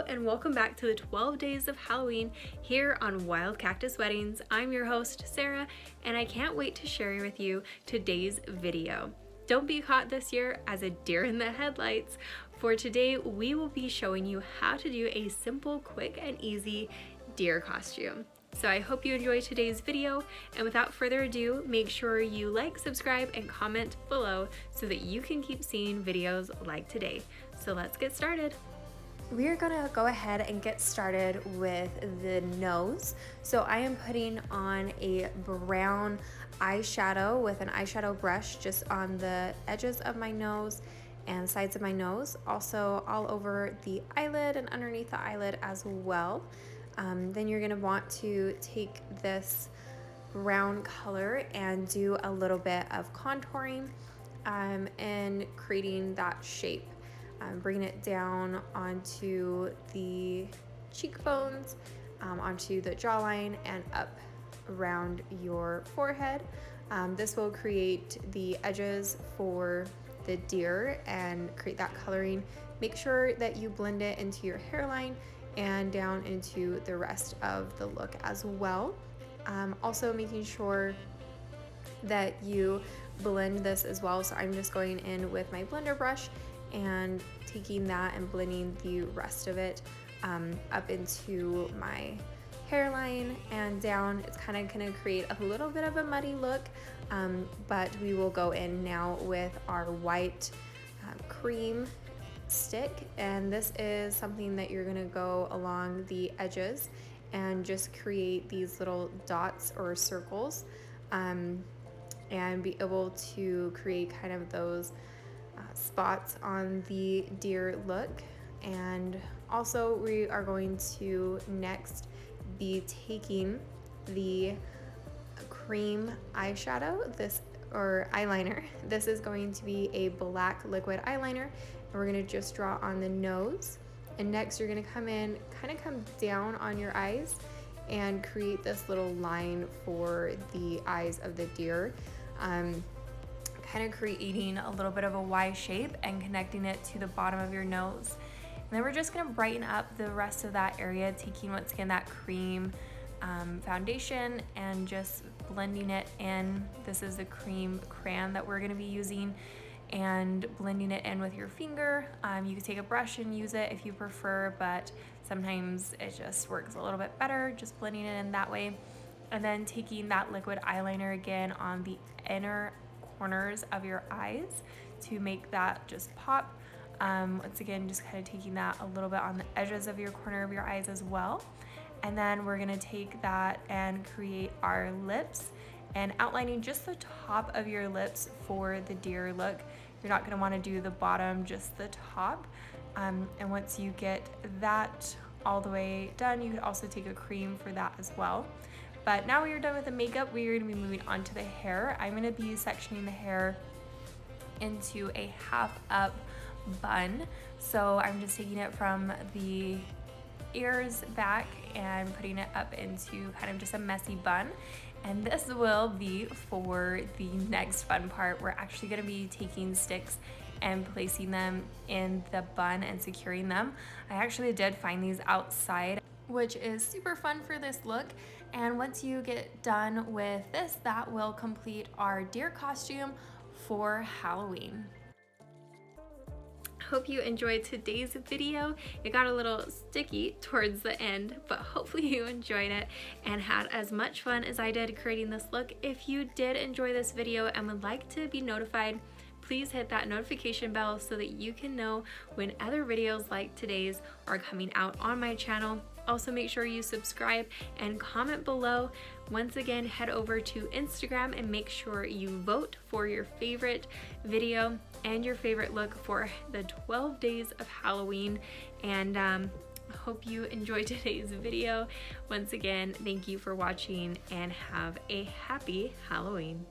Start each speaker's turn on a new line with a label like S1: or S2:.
S1: and welcome back to the 12 Days of Halloween here on Wild Cactus Weddings. I'm your host, Sarah, and I can't wait to share with you today's video. Don't be caught this year as a deer in the headlights. For today, we will be showing you how to do a simple, quick, and easy deer costume. So I hope you enjoy today's video, and without further ado, make sure you like, subscribe, and comment below so that you can keep seeing videos like today. So let's get started. We're gonna go ahead and get started with the nose. So I am putting on a brown eyeshadow with an eyeshadow brush just on the edges of my nose and sides of my nose, also all over the eyelid and underneath the eyelid as well. Then you're gonna want to take this brown color and do a little bit of contouring and creating that shape. Bringing it down onto the cheekbones, onto the jawline, and up around your forehead. This will create the edges for the deer and create that coloring. Make sure that you blend it into your hairline and down into the rest of the look as well. Also making sure that you blend this as well. So I'm just going in with my blender brush and taking that and blending the rest of it up into my hairline and down. It's kind of going to create a little bit of a muddy look, but we will go in now with our white cream stick, and this is something that you're going to go along the edges and just create these little dots or circles and be able to create kind of those spots on the deer look. And also we are going to next be taking the cream eyeshadow, or eyeliner. This is going to be a black liquid eyeliner, and we're going to just draw on the nose. And next you're going to come in, kind of come down on your eyes and create this little line for the eyes of the deer. Kind of creating a little bit of a Y shape and connecting it to the bottom of your nose. And then we're just gonna brighten up the rest of that area, taking once again that cream foundation and just blending it in. This is the cream crayon that we're gonna be using, and blending it in with your finger. You can take a brush and use it if you prefer, but sometimes it just works a little bit better just blending it in that way. And then taking that liquid eyeliner again on the inner corners of your eyes to make that just pop. Once again, just kind of taking that a little bit on the edges of your corner of your eyes as well. And then we're gonna take that and create our lips and outlining just the top of your lips for the deer look. You're not gonna wanna do the bottom, just the top. And once you get that all the way done, you could also take a cream for that as well. But now we are done with the makeup, we are gonna be moving on to the hair. I'm gonna be sectioning the hair into a half up bun. So I'm just taking it from the ears back and putting it up into kind of just a messy bun. And this will be for the next fun part. We're actually gonna be taking sticks and placing them in the bun and securing them. I actually did find these outside, which is super fun for this look. And once you get done with this, that will complete our deer costume for Halloween. Hope you enjoyed today's video. It got a little sticky towards the end, but hopefully you enjoyed it and had as much fun as I did creating this look. If you did enjoy this video and would like to be notified, please hit that notification bell so that you can know when other videos like today's are coming out on my channel. Also make sure you subscribe and comment below. Once again, head over to Instagram and make sure you vote for your favorite video and your favorite look for the 12 days of Halloween. And hope you enjoyed today's video. Once again, thank you for watching and have a happy Halloween.